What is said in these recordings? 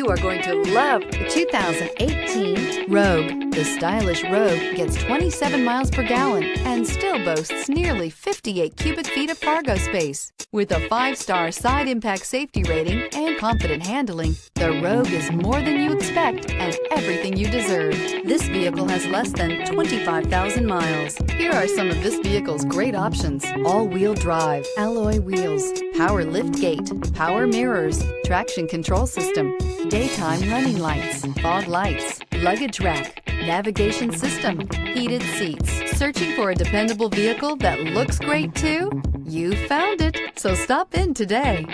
You are going to love the 2018 Rogue. The stylish Rogue gets 27 miles per gallon and still boasts nearly 58 cubic feet of cargo space. With a 5-star side impact safety rating and confident handling, the Rogue is more than you expect and everything you deserve. This vehicle has less than 25,000 miles. Here are some of this vehicle's great options: all-wheel drive, alloy wheels, power lift gate, power mirrors, traction control system, daytime running lights, fog lights, luggage rack, navigation system, heated seats. Searching for a dependable vehicle that looks great too? You found it, so stop in today.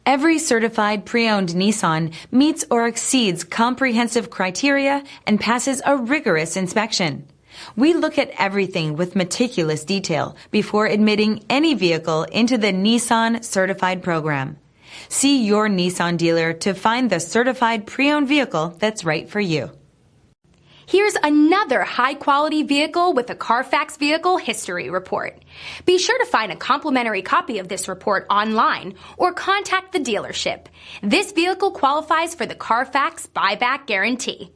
Every certified pre-owned Nissan meets or exceeds comprehensive criteria and passes a rigorous inspection. We look at everything with meticulous detail before admitting any vehicle into the Nissan Certified program. See your Nissan dealer to find the certified pre-owned vehicle that's right for you. Here's another high-quality vehicle with a Carfax Vehicle History Report. Be sure to find a complimentary copy of this report online or contact the dealership. This vehicle qualifies for the Carfax Buyback Guarantee.